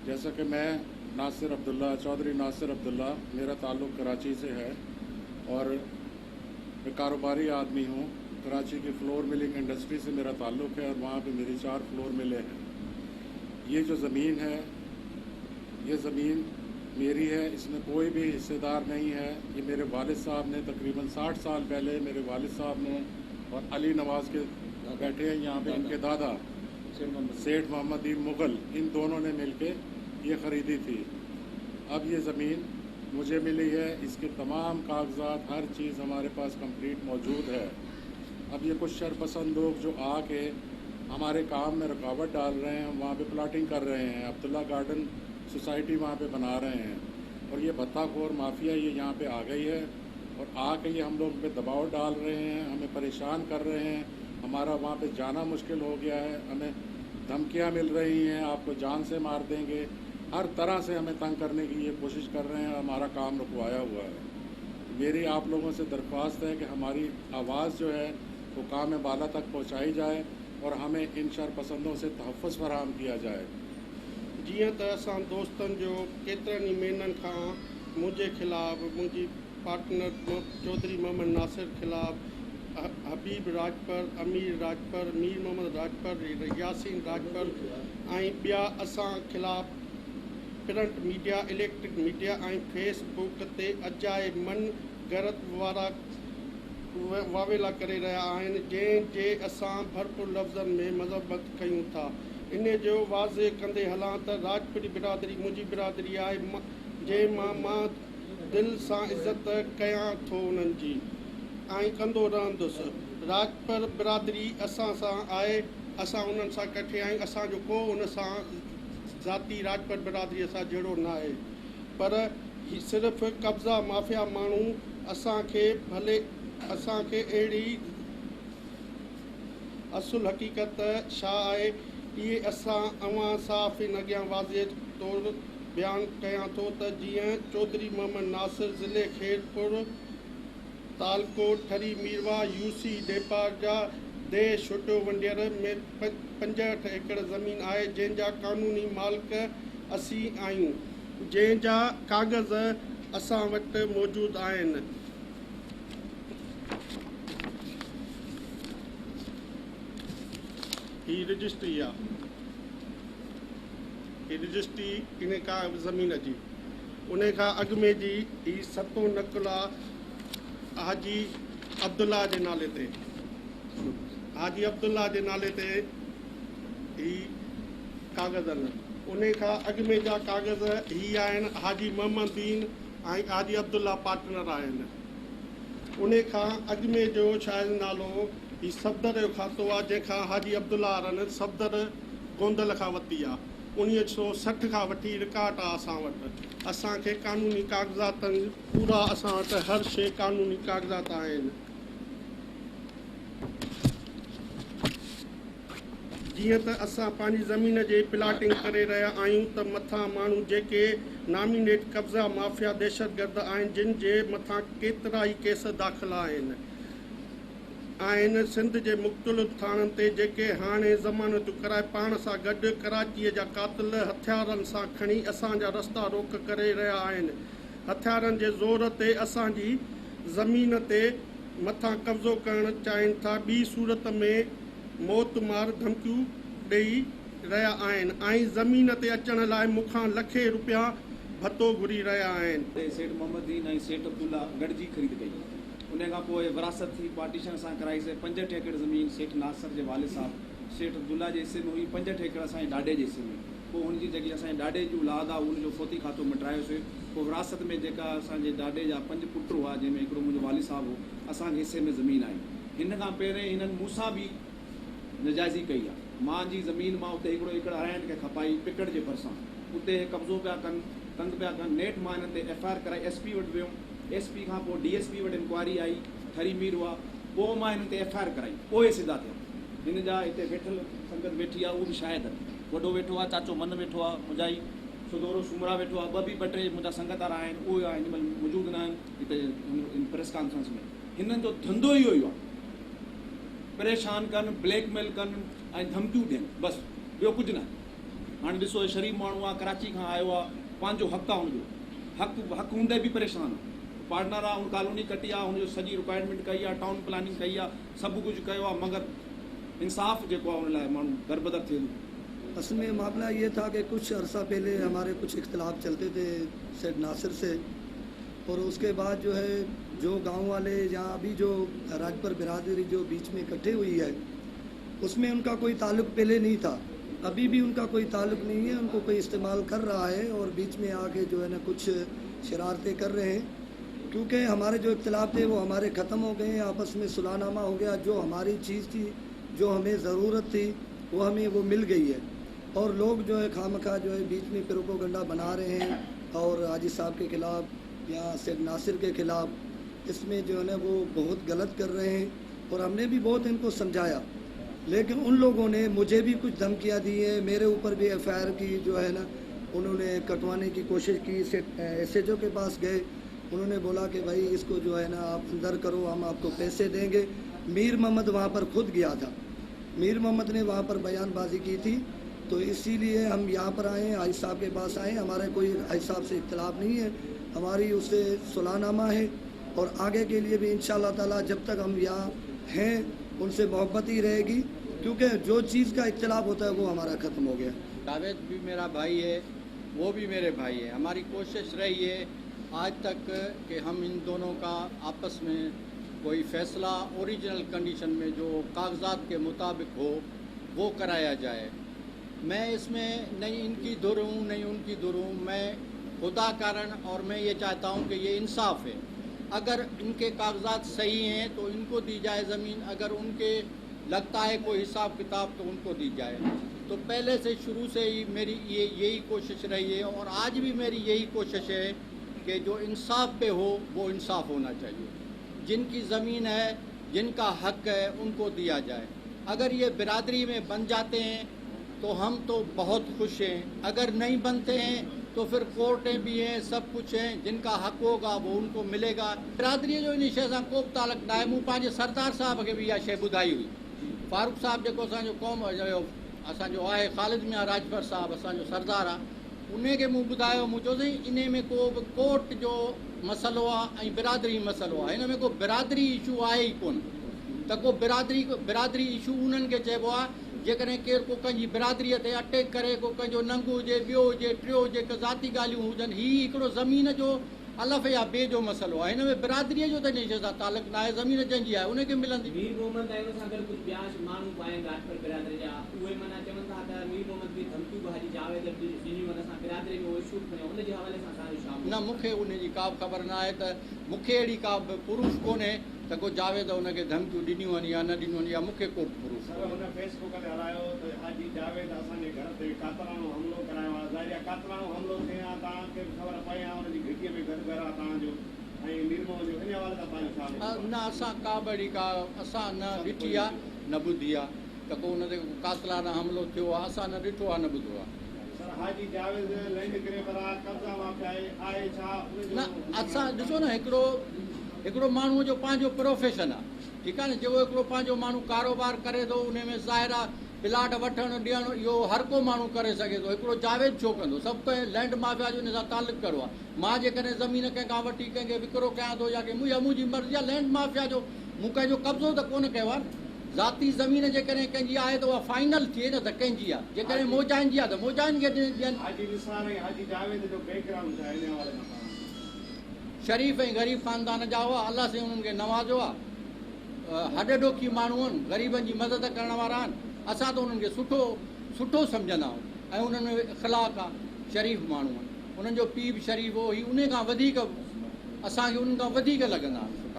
जैसा कि मैं नासिर अब्दुल्ला, चौधरी नासिर अब्दुल्ला, मेरा ताल्लुक़ कराची से है और मैं कारोबारी आदमी हूँ। कराची की फ्लोर मिलिंग इंडस्ट्री से मेरा ताल्लुक़ है और वहाँ पे मेरी 4 फ्लोर मिलें हैं। ये जो ज़मीन है, ये ज़मीन मेरी है, इसमें कोई भी हिस्सेदार नहीं है। ये मेरे वालिद साहब ने तकरीबन 60 साल पहले मेरे वालिद साहब ने और अली नवाज़ के बैठे हैं यहाँ पे, इनके दादा सेठ मोहम्मद मुग़ल, इन दोनों ने मिल के ये ख़रीदी थी। अब ये ज़मीन मुझे मिली है, इसके तमाम कागजात, हर चीज़ हमारे पास कंप्लीट मौजूद है। अब ये कुछ शरपसंद लोग जो आके हमारे काम में रुकावट डाल रहे हैं, वहाँ पे प्लाटिंग कर रहे हैं, अब्दुल्ला गार्डन सोसाइटी वहाँ पे बना रहे हैं और ये भत्ताखोर माफिया ये यहाँ पे आ गई है और आके ये हम लोग पे दबाव डाल रहे हैं, हमें परेशान कर रहे हैं। हमारा वहाँ पे जाना मुश्किल हो गया है, हमें धमकियाँ मिल रही हैं, आपको जान से मार देंगे, हर तरह से हमें तंग करने की ये कोशिश कर रहे हैं। हमारा काम रुकवाया हुआ है। मेरी आप लोगों से दरख्वास्त है कि हमारी आवाज़ जो है वो काम बाला तक पहुँचाई जाए और हमें इन शरपसंदों से तहफ़्फ़ुज़ फराहम किया जाए। जीअं त असां दोस्तनि जो केतिरनि ई महीननि खां मुंहिंजे ख़िलाफ़, मुंहिंजी पार्टनर चौधरी मोहम्मद नासिर ख़िलाफ़, हबीब राजपर, अमीर राजपर, मीर मोहम्मद राजपर, यासीन राजपर ऐं ॿिया असां ख़िलाफ़ प्रिंट मीडिया, इलेक्ट्रिक मीडिया ऐं फेसबुक ते अजाए मन ग़रत वारा वावेला करे रहिया आहिनि, जंहिंजे असां भरपूर लफ़्ज़नि में मज़म्मत कयूं था। इन जो वाज़े कंदे हलां त राजपुरी बिरादरी मुंहिंजी बिरादरी आहे, जंहिं मां दिलि सां इज़त कयां थो उन्हनि जी ऐं कंदो रहंदुसि। राजपर बिरादरी असां सां आहे, असां उन्हनि सां कठे आहियूं। असांजो को उन सां ज़ाती राजपर बिरादरीअ सां जहिड़ो न आहे, पर सिर्फ़ु कब्ज़ा माफ़िया माण्हू असांखे अहिड़ी असुल हक़ीक़त छा आहे इहे असां अवां साफ़ इन अॻियां वाज़े तौरु बयानु कयां थो त जीअं चौधरी मोहम्मद नासिर ज़िले खेरपुर तालको ठरी मीरवा यूसी डेपाजा देश छोटो वंडियर में 65 एकड़ ज़मीन आहे, जंहिंजा क़ानूनी मालिक असीं आहियूं, जंहिंजा कागज़ असां वटि मौजूदु आहिनि। ही रजिस्ट्री आहे, ही रजिस्ट्री इन का ज़मीन जी, उन खां अॻु में जी ही 7 नकुल आहे हाजी अब्दुल्ला जे नाले ते। हाजी अब्दुल्ला जे नाले ते ही कागज़ आहिनि। उन खां अॻु में जा कागज़ ही आहिनि, हाजी मोहम्मदीन ऐं हाजी अब्दुल्ला पार्टनर आहिनि। उन खां अॻु में जो शायदि नालो ही सफ़दर जो खातो आहे, जंहिंखां हाजी अब्दुल्ला वारनि सफ़दर गोंदल खां वरिती आहे। 1960 खां वठी रिकार्ड आहे असां वटि। असांखे क़ानूनी कागज़ातनि पूरा, असां वटि हर शइ क़ानूनी कागज़ात आहिनि। जीअं त असां पंहिंजी ज़मीन जे प्लाटिंग करे रहिया आहियूं त मथां माण्हू जेके नामिनेट कब्ज़ा माफ़िया दहशतगर्द आहिनि, जिन जे मथां केतिरा ई केस दाख़िल आहिनि सिंध जे मुख़्तलिफ़ थाणनि ते, जेके हाणे ज़मानतूं कराए पाण सां गॾु कराचीअ जा कातिल हथियारनि सां खणी असांजा रस्ता रोक करे रहिया आहिनि। हथियारनि जे ज़ोर ते असांजी ज़मीन ते मथां कब्ज़ो करणु चाहिनि था। ॿी सूरत में मौत मार धमकियूं ॾेई रहिया आहिनि ऐं ज़मीन ते अचण लाइ मूंखां लखे रुपया भत्तो घुरी रहिया आहिनि। सेठ मोहम्मदीन ऐं सेठ अब्दुल्ला गॾिजी ख़रीद कई। उन खां पोइ विरासत थी, पार्टीशन सां कराईसीं। 65 एकड़ ज़मीन सेठ नासिर जे वालिद साहब सेठ अब्दुल्ला जे हिसे में हुई, 65 एकड़ असांजे ॾाॾे जे हिसे में। पोइ हुनजी जेकी असांजे ॾाॾे जी औलाद आहे उनजो फोती खातो मिटायोसीं। पोइ विरासत में जेका असांजे ॾाॾे जा 5 पुट हुआ, जंहिंमें हिकिड़ो मुंहिंजो वालिद साहब हो, असांजे हिसे में ज़मीन आई। हिन खां पहिरें हिननि मूंसां बि नजाइज़ी कई आहे। मां जी ज़मीन मां उते हिकिड़ो एकड़ अराइण खे खपाई पिकड़ जे भरिसां, उते कब्ज़ो पिया कनि, तंग पिया कनि। नेठ मां हिननि ते FIR कराई, SP वटि वियुमि। SP खां पोइ DSP वटि इंक्वायरी आई, ठरी मीर हुआ। पोइ मां हिन ते FIR कराई, पोइ सिधा थिया। हिन जा हिते वेठल संगत वेठी आहे, उहो बि शायदि वॾो वेठो आहे, चाचो मन वेठो आहे, मुंहिंजा ई सुदोरो सुमरा वेठो आहे, ॿ टे मुंहिंजा संगत वारा आहिनि, उहे हिन महिल मौजूदु न आहिनि हिते प्रेस कॉन्फ्रेंस में। हिननि जो धंधो इहो ई आहे, परेशान कनि, ब्लैकमेल कनि ऐं धमकियूं ॾियनि, बसि ॿियो कुझु न। हाणे ॾिसो शरीफ़ माण्हू आहे, कराची खां आयो आहे, पंहिंजो हक़ु आहे हुनजो, हक़ु हूंदे बि परेशान आहे। पार्टनर आहे, हुन कॉलोनी कटी आहे, हुनजो सॼी रिक्वायरमेंट कई आहे, टाउन प्लानिंग कई आहे, सभु कुझु कयो आहे, मगर इंसाफ़ जेको आहे हुन लाइ माण्हू दरबदर थिए थो। असल में मामला ये था कि कुछ अरसा पहले हमारे कुछ इख्तिलाफ चलते थे सेठ नासिर से, और उसके बाद जो है जो गांव वाले यहाँ अभी जो राजपर बिरादरी जो बीच में इकट्ठे हुई है, उसमें उनका कोई ताल्लुक पहले नहीं था, अभी भी उनका कोई ताल्लुक नहीं है, उनको कोई इस्तेमाल कर रहा है और बीच में आके जो है ना कुछ शरारतें कर रहे हैं। क्योंकि हमारे जो इख्तिलाफ थे वो हमारे ख़त्म हो गए, आपस में सुलहनामा हो गया, जो हमारी चीज़ थी, जो हमें ज़रूरत थी, वो हमें वो मिल गई है। और लोग जो है खामखा जो है बीच में प्रोपेगेंडा बना रहे हैं और हाजी साहब के ख़िलाफ़ या सेठ नासिर के ख़िलाफ़, इसमें जो है ना वो बहुत गलत कर रहे हैं। और हमने भी बहुत इनको समझाया, लेकिन उन लोगों ने मुझे भी कुछ धमकियाँ दी हैं, मेरे ऊपर भी FIR की जो है ना उन्होंने कटवाने की कोशिश की। SHO के पास गए, उन्होंने बोला कि भाई इसको जो है ना आप अंदर करो, हम आपको पैसे देंगे। मीर मोहम्मद वहाँ पर खुद गया था, मीर मोहम्मद ने वहाँ पर बयानबाजी की थी, तो इसीलिए हम यहाँ पर आए, हाजी साहब के पास आए। हमारे कोई हाजी साहब से इख्तिलाफ नहीं है, हमारी उससे सुलहनामा है, और आगे के लिए भी इंशाअल्लाह ताला जब तक हम यहाँ हैं उनसे मोहब्बत ही रहेगी, क्योंकि जो चीज़ का इख्तिलाफ होता है वो हमारा ख़त्म हो गया। जावेद भी मेरा भाई है, वो भी मेरे भाई है। हमारी कोशिश रही है आज तक कि हम इन दोनों का आपस में कोई फ़ैसला ओरिजिनल कंडीशन में जो कागजात के मुताबिक हो वो कराया जाए। मैं इसमें नहीं इनकी धुर हूँ नहीं उनकी धुर हूँ, मैं खुदा कारण, और मैं ये चाहता हूँ कि ये इंसाफ है। अगर इनके कागजात सही हैं तो इनको दी जाए ज़मीन, अगर उनके लगता है कोई हिसाब किताब तो उनको दी जाए। तो पहले से शुरू से ही मेरी यही कोशिश रही है, और आज भी मेरी यही कोशिश है कि जो इंसाफ पे हो वो इंसाफ होना चाहिए। जिनकी ज़मीन है, जिनका हक़ है, उनको दिया जाए। अगर ये बिरादरी में बन जाते हैं तो हम तो बहुत खुश हैं, अगर नहीं बनते हैं तो फिर कोर्टें भी हैं, सब कुछ हैं, जिनका हक़ होगा वो उनको मिलेगा। बिरादरी जो इन शइ सां को बि तालुक न आहे। मूं पंहिंजे सरदार साहब खे बि इहा शइ ॿुधाई हुई। फारूक साहब जेको असांजो क़ौम जो असांजो आहे, ख़ालिद मियां राजपर साहब असांजो सरदार आहे, उनखे मूं ॿुधायो, मूं चयोसीं इन में को बि कोर्ट जो मसइलो आहे ऐं बिरादरी मसइलो आहे, हिन में को बिरादरी इशू आहे ई कोन। त को बिरादरी इशू उन्हनि खे चइबो आहे जेकॾहिं केरु को कंहिंजी बिरादरीअ ते अटैक करे, को कंहिंजो नंगु हुजे, ॿियो हुजे, टियों हुजे, के ज़ाती ॻाल्हियूं हुजनि, हीउ हिकिड़ो ज़मीन जो अलफ़ या ॿिए जो मसइलो आहे। हिन में बिरादरीअ जो त इन शइ सां तालुक न आहे, ज़मीन जंहिंजी आहे उनखे मिलंदी। मीर मोहम्मद आहिनि सां गॾु कुझु ॿिया माण्हू आहिनि राजपर बिरादरी जा, उहे माना चवनि था त मीर मोहम्मद बि धमकियूं बि हाजी जावेद ॾिनियूं आहिनि, असां बिरादरी में उहे शूट कयूं, उनजे हवाले सां तव्हांजो छा? न, मूंखे उनजी का बि ख़बर न आहे। त मूंखे अहिड़ी का बि प्रूफ कोन्हे त को जावेद उनखे धमकियूं ॾिनियूं आहिनि या न ॾिनियूं आहिनि, या मूंखे को प्रूफ कोन्हे। हुन फेसबुक ते हलायो त हाजी जावेद असांजे घर ते कातराणो हमिलो करायो आहे। ज़ाहिर कातराणो हमिलो थिए आहे, तव्हांखे बि ख़बर पए आहे, हुनजी घिटीअ में घर आहे तव्हांजो, ऐं मीर मोहम्मद जो इन हवाले सां तव्हांजो छा? न, असां का बि अहिड़ी का असां न ॾिठी आहे न ॿुधी आहे त को हुन ते कातलाना हमिलो थियो आहे, असां न ॾिठो आहे न ॿुधो आहे। सर, हाजी जावेद लैंड ग्रेबर आहे, कब्ज़ा माफ़िया आहे छा? न, असां ॾिसो न, हिकिड़ो माण्हूअ जो पंहिंजो प्रोफेशन आहे, ठीकु आहे न। जेको हिकिड़ो पंहिंजो माण्हू कारोबार करे थो, उन में ज़ाहिर आहे प्लाट वठणु ॾियणु इहो हर को माण्हू करे सघे थो, हिकिड़ो जावेद छो कंदो? सभु कंहिं लैंड माफ़िया जो इन सां तालुक कहिड़ो आहे? मां जेकॾहिं ज़मीन कंहिंखां वठी कंहिंखे विकिरो कयां थो या मुंहिंजी मर्ज़ी आहे, लैंड माफ़िया जो मूं कंहिंजो कब्ज़ो त कोन कयो आहे। ज़ाती ज़मीन जेकॾहिं कंहिंजी आहे त उहा फाइनल थिए न त कंहिंजी आहे, जेकॾहिं मोजाइनि जी आहे त मोजाइनि खे ॾियनि। हाजी निसार ऐं हाजी जावेद जो बैकग्राउंड छा आहे, इन हवाले सां? शरीफ़ ऐं ग़रीब ख़ानदान जा हुआ, अलाह से उन्हनि खे नवाज़ो आहे। हॾ ॾोखी माण्हू आहिनि, ग़रीबनि जी मदद करण वारा आहिनि। असां त उन्हनि खे सुठो सम्झंदा आहियूं, ऐं उन्हनि में इख़लाक़ आहे, शरीफ़ माण्हू आहिनि। उन्हनि जो पीउ बि शरीफ़ हो, ही उन खां वधीक असांखे उन्हनि खां वधीक लॻंदा आहिनि।